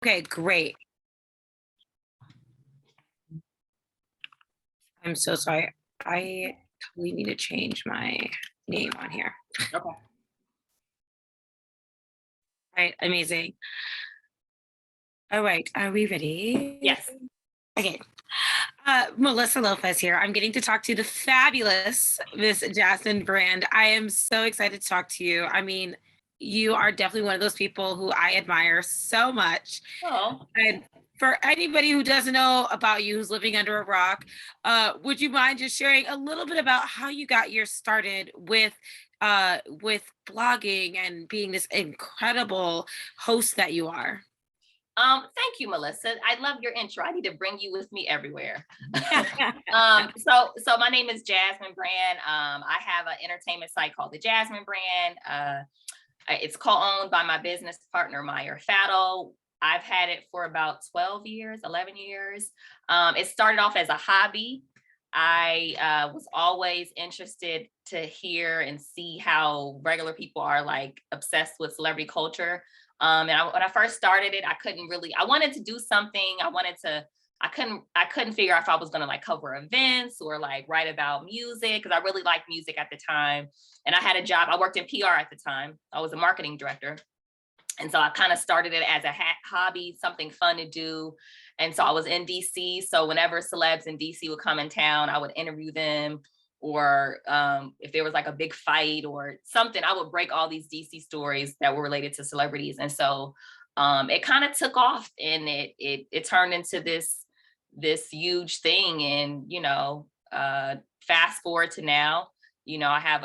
Okay, great. I'm so sorry. I totally need to change my name on here. Okay. Right, amazing. All right, are we ready? Yes. Okay. Melissa Lopez here. I'm getting to talk to the fabulous Miss Jasmine Brand. I am so excited to talk to you. I mean, you are definitely one of those people who I admire so much. Oh, And for anybody who doesn't know about you, who's living under a rock, would you mind just sharing a little bit about how you got your started with blogging and being this incredible host that you are? thank you, Melissa. I love your intro. I need to bring you with me everywhere. So my name is Jasmine Brand. I have an entertainment site called the Jasmine Brand. It's co-owned by my business partner, Meyer Fattle. I've had it for about 12 years, 11 years. It started off as a hobby. I was always interested to hear and see how regular people are like obsessed with celebrity culture. When I first started it, I wanted to do something. I couldn't figure out if I was going to like cover events or like write about music because I really liked music at the time. And I had a job. I worked in PR at the time. I was a marketing director. And so I kind of started it as a hobby, something fun to do. And so I was in DC. So whenever celebs in DC would come in town, I would interview them. Or if there was like a big fight or something, I would break all these DC stories that were related to celebrities. And so it kind of took off, and it turned into this huge thing. And fast forward to now, I have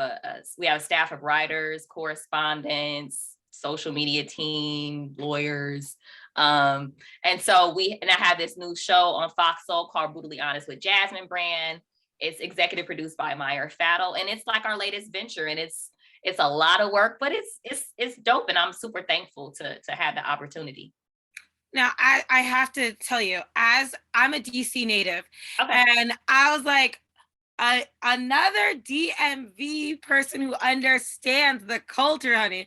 we have a staff of writers, correspondents, social media team, lawyers. And I have this new show on Fox Soul called Brutally Honest with Jasmine Brand. It's executive produced by Meyer Fattle, and it's like our latest venture. And it's a lot of work, but it's dope, and I'm super thankful to have the opportunity. Now, I have to tell you, as I'm a DC native, Okay. and I was like, another DMV person who understands the culture, honey.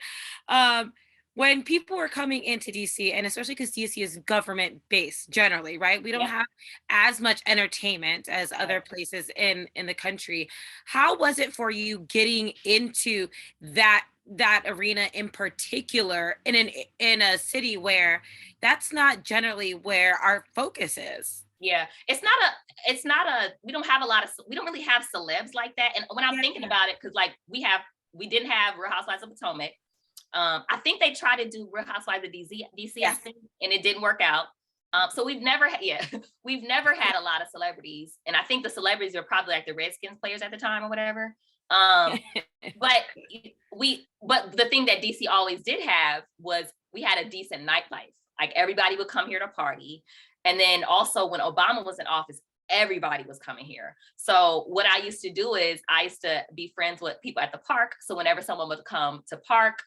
Um, when people were coming into DC, and especially because DC is government based generally, right? We don't Yeah. have as much entertainment as other Right. places in the country. How was it for you getting into that arena in particular in a city where that's not generally where our focus is? Yeah, it's not a, we don't really have celebs like that. And when I'm thinking Yeah. about it, because like we didn't have Real Housewives of Potomac. I think they tried to do Real Housewives of DC, I Yes. think, and it didn't work out. So we've never had, yeah, we've never had a lot of celebrities, and I think the celebrities are probably like the Redskins players at the time or whatever. Um, but but the thing that DC always did have was we had a decent nightlife. Like everybody would come here to party. And then also when Obama was in office, everybody was coming here. So what I used to do is I used to be friends with people at the park. So whenever someone would come to park,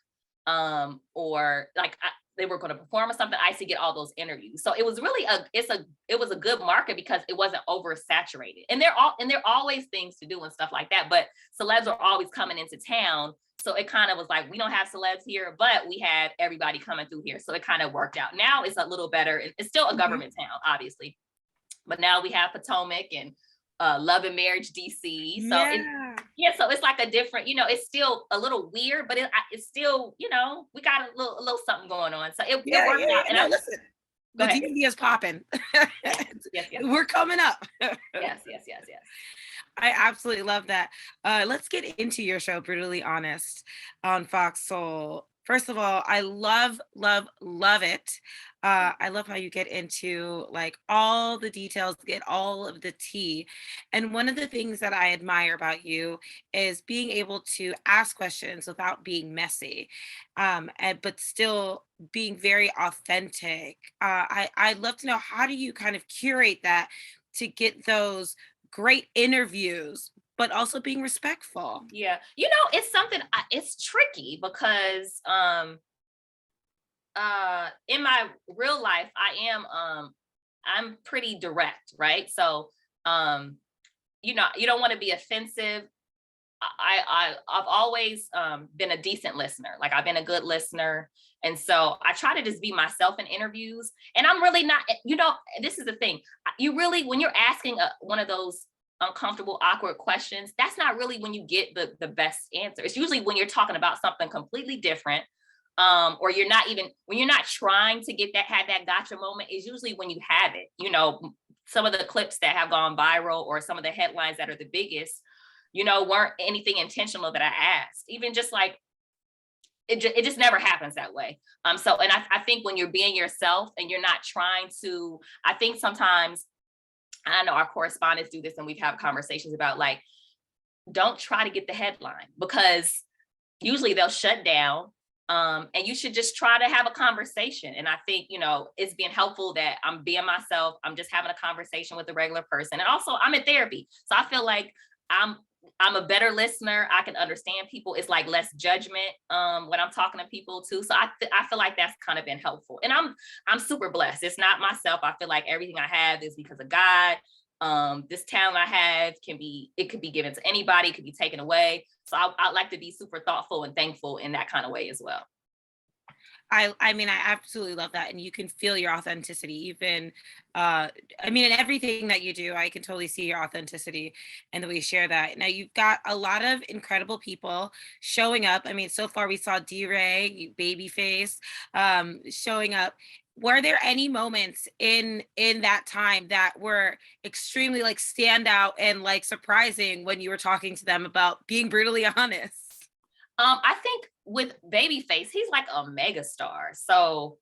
or like they were going to perform or something, I used to get all those interviews. So it was really it was a good market because it wasn't oversaturated. And there are always things to do and stuff like that. But celebs are always coming into town. So it kind of was like, we don't have celebs here, but we have everybody coming through here. So it kind of worked out. Now it's a little better. It's still a Mhm. government town, obviously, but now we have Potomac and Love and Marriage DC. Yeah. Yeah, so it's like a different, it's still a little weird, but it's still, we got a little something going on. So it Yeah, worked yeah, out. yeah. And No, listen, go the ahead. DMV is popping. Yes, yes, yes, We're coming up. yes, yes, yes, yes. I absolutely love that. Let's get into your show, Brutally Honest, on Fox Soul. First of all, I love, love, love it. I love how you get into like all the details, get all of the tea. And one of the things that I admire about you is being able to ask questions without being messy, but still being very authentic. I'd love to know, how do you kind of curate that to get those great interviews, but also being respectful? Yeah. It's something, it's tricky because in my real life I'm pretty direct, right? So you don't want to be offensive, I've always been a decent listener. Like I've been a good listener. And so I try to just be myself in interviews. And I'm really not, this is the thing. You really, when you're asking one of those uncomfortable, awkward questions, that's not really when you get the best answer. It's usually when you're talking about something completely different. Or you're not even, when you're not trying to have that gotcha moment, is usually when you have it. Some of the clips that have gone viral or some of the headlines that are the biggest, weren't anything intentional that I asked. Even just like, it just never happens that way. And I think when you're being yourself and you're not trying to, I think sometimes, I know our correspondents do this and we've had conversations about like, don't try to get the headline because usually they'll shut down. And you should just try to have a conversation. And I think, it's being helpful that I'm being myself. I'm just having a conversation with a regular person. And also I'm in therapy. So I feel like I'm a better listener. I can understand people. It's like less judgment when I'm talking to people too. So I feel like that's kind of been helpful. And I'm super blessed. It's not myself. I feel like everything I have is because of God. This talent I have could be given to anybody, it could be taken away. So I like to be super thoughtful and thankful in that kind of way as well. I mean, I absolutely love that. And you can feel your authenticity even, in everything that you do, I can totally see your authenticity and the way you share that. Now you've got a lot of incredible people showing up. I mean, so far we saw D-Ray, Babyface, showing up. Were there any moments in that time that were extremely like stand out and like surprising when you were talking to them about being brutally honest? I think with Babyface, he's like a mega star. So,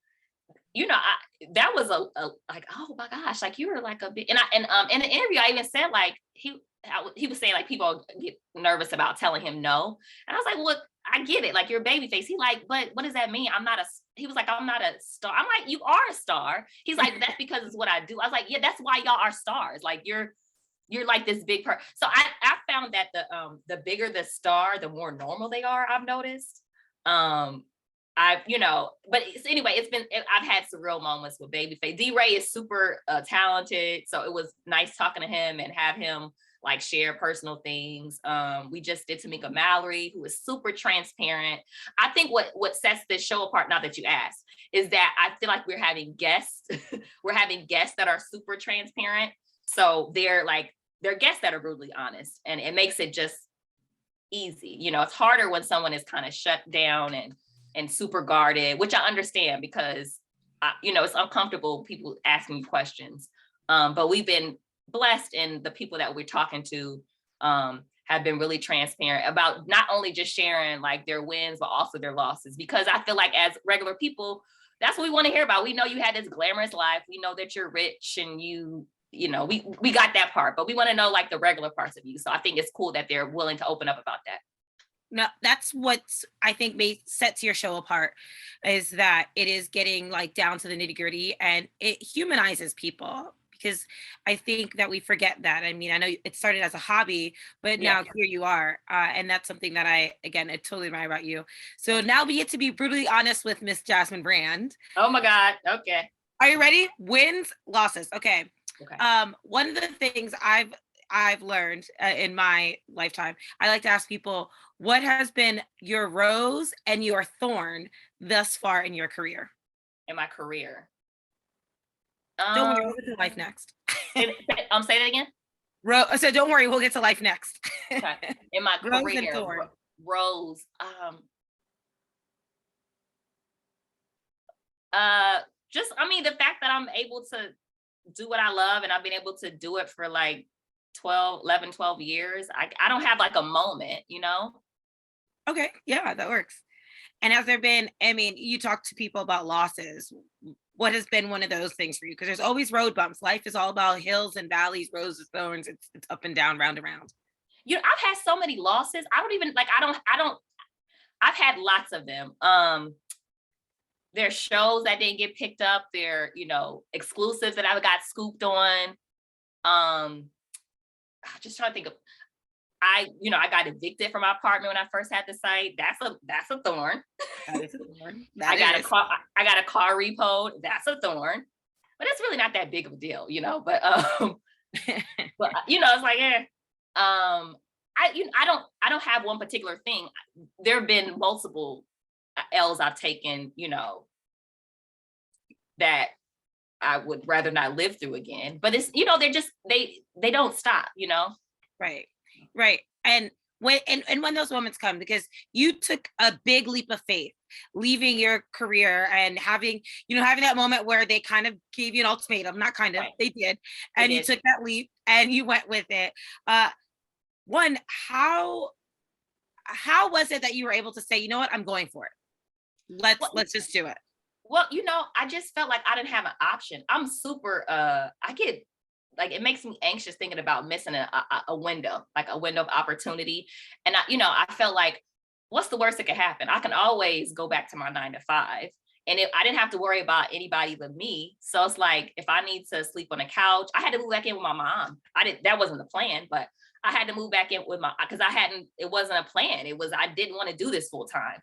that was a like, oh my gosh, like you were like a big, and in the interview, I even said like he was saying like people get nervous about telling him no. And I was like, look, I get it. Like you're Babyface. He like, but what does that mean? He was like, I'm not a star. I'm like, you are a star. He's like, that's because it's what I do. I was like, yeah, that's why y'all are stars. Like you're like this big person. So I found that the bigger the star, the more normal they are, I've noticed. But anyway, I've had some real moments with Babyface. D-Ray is super talented. So it was nice talking to him and have him like share personal things. We just did Tamika Mallory, who is super transparent. I think what sets this show apart, now that you asked, is that I feel like we're having guests. We're having guests that are super transparent. So they're guests that are brutally honest, and it makes it just easy. It's harder when someone is kind of shut down and super guarded, which I understand because it's uncomfortable people asking you questions. But we've been blessed, and the people that we're talking to have been really transparent about not only just sharing like their wins, but also their losses. Because I feel like as regular people, that's what we want to hear about. We know you had this glamorous life. We know that you're rich and we got that part, but we want to know like the regular parts of you. So I think it's cool that they're willing to open up about that. No, that's what I think sets your show apart, is that it is getting like down to the nitty gritty and it humanizes people, because I think that we forget that. I mean, I know it started as a hobby, but Yeah. now here you are. And that's something that I totally admire about you. So now we get to be brutally honest with Miss Jasmine Brand. Oh my God. Okay. Are you ready? Wins, losses. Okay. Okay. One of the things I've learned in my lifetime, I like to ask people, what has been your rose and your thorn thus far in your career? In my career. Don't worry, Um, we'll get to life next. say that again. So don't worry, we'll get to life next. Okay. In my Rose and career, thorn. Rose. Just, the fact that I'm able to do what I love, and I've been able to do it for like 12 years. I don't have like a moment. Okay, yeah, that works. And has there been, you talk to people about losses. What has been one of those things for you? Because there's always road bumps. Life is all about hills and valleys, roses, thorns. It's up and down, round and round. I've had so many losses. I don't even like, I've had lots of them. There's shows that didn't get picked up. There, exclusives that I got scooped on. Just trying to think of, I got evicted from my apartment when I first had the site. That's a thorn. That is a thorn. I got a car repoed. That's a thorn. But it's really not that big of a deal, But but it's like, I don't have one particular thing. There have been multiple L's I've taken, that I would rather not live through again. But it's, they're just they don't stop. Right. Right. And when those moments come, because you took a big leap of faith, leaving your career and having that moment where they kind of gave you an ultimatum, not kind of, Right. they did, They and you did. took that leap and you went with it. Uh, one, how was it that you were able to say, you know what, I'm going for it. Well, Let's just do it. well, I just felt like I didn't have an option. I'm super I get like, it makes me anxious thinking about missing a window, like a window of opportunity. And I felt like, what's the worst that could happen? I can always go back to my 9 to 5. And I didn't have to worry about anybody but me. So it's like, if I need to sleep on the couch, I had to move back in with my mom. That wasn't the plan, but I had to move back in with because it wasn't a plan. I didn't want to do this full time.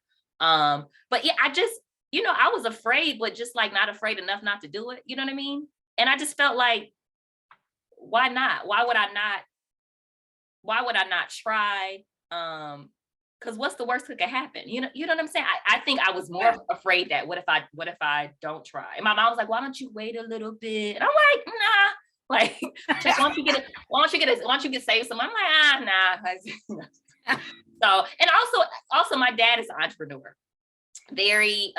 But yeah, I just, I was afraid, but just like not afraid enough not to do it. You know what I mean? And I just felt like, why not? Why would I not try? Because what's the worst that could happen? You know what I'm saying? I think I was more afraid that what if I don't try? And my mom was like, why don't you wait a little bit? And I'm like, nah. Like, just why don't you get saved some? I'm like, nah. So, and also my dad is an entrepreneur. Very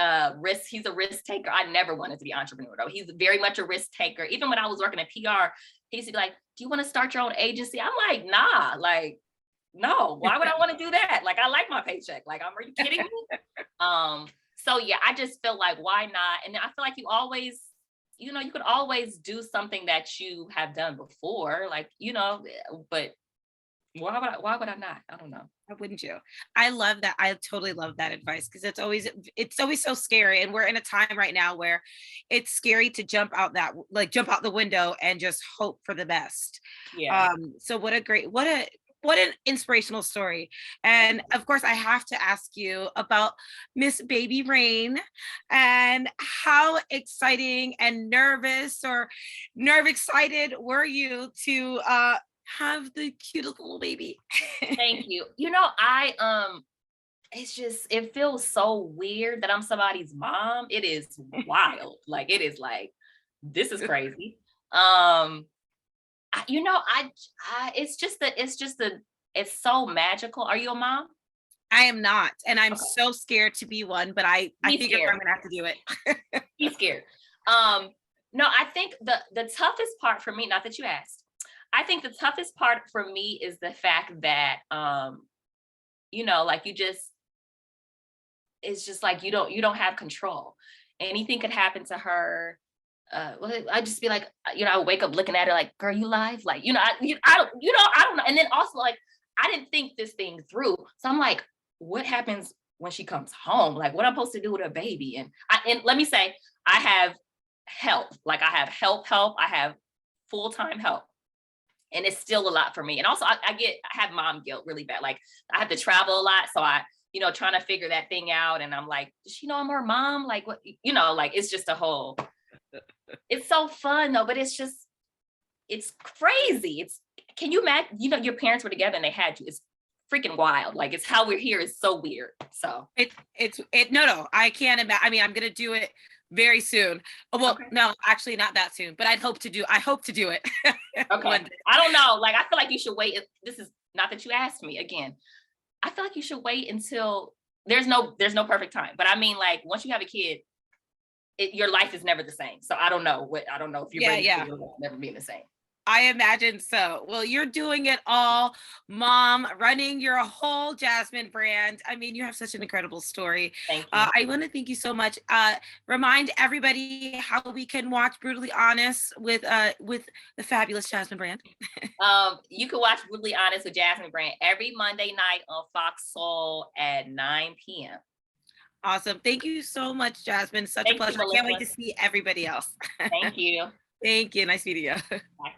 he's a risk taker. I never wanted to be an entrepreneur though. He's very much a risk taker. Even when I was working at PR, he used to be like, do you want to start your own agency? I'm like, nah, like, no, why would I want to do that? Like, I like my paycheck. Like, are you kidding me? So yeah, I just feel like, why not? And I feel like you always, you could always do something that you have done before, like, but why would I not? I don't know. Why wouldn't you? I love that. I totally love that advice, because it's always so scary. And we're in a time right now where it's scary to jump out the window and just hope for the best. Yeah. So what an inspirational story. And of course, I have to ask you about Miss Baby Rain, and how exciting and nervous or nerve excited were you to have the cutest little baby? Thank you. It feels so weird that I'm somebody's mom. It is wild. Like, it is like, this is crazy. It's so magical. Are you a mom? I am not, and I'm Okay. so scared to be one, but I Be figure scared. I'm gonna have to do it. Be scared. No, I think the toughest part for me, not that you asked, I think the toughest part for me is the fact that like, it's just like, you don't have control. Anything could happen to her. Well, I just be like, I would wake up looking at her like, girl, you live? Like, I don't know. And then also, like, I didn't think this thing through. So I'm like, what happens when she comes home? Like, what I'm supposed to do with her baby? And let me say, I have help. Like, I have help. I have full-time help. And it's still a lot for me. And also, I have mom guilt really bad. Like, I have to travel a lot. So trying to figure that thing out. And I'm like, does she know I'm her mom? Like, what, like, it's just it's so fun though, but it's crazy. Can you imagine, your parents were together and they had you. It's freaking wild. Like, it's how we're here is so weird. So no, I can't imagine. I mean, I'm gonna do it very soon. Well, okay. no, actually not that soon, but I hope to do it. Okay. I don't know. Like, I feel like you should wait. This is not that you asked me again. I feel like you should wait until there's no perfect time. But I mean, like, once you have a kid, your life is never the same. So I don't know if you're ready for your life never being the same. I imagine so. Well, you're doing it all, mom, running your whole Jasmine brand. I mean, you have such an incredible story. Thank you. I want to thank you so much. Remind everybody how we can watch Brutally Honest with the fabulous Jasmine Brand. You can watch Brutally Honest with Jasmine Brand every Monday night on Fox Soul at 9 p.m. Awesome. Thank you so much, Jasmine. Such a pleasure. I can't wait to see everybody else. Thank you. Thank you. Nice meeting you. Bye.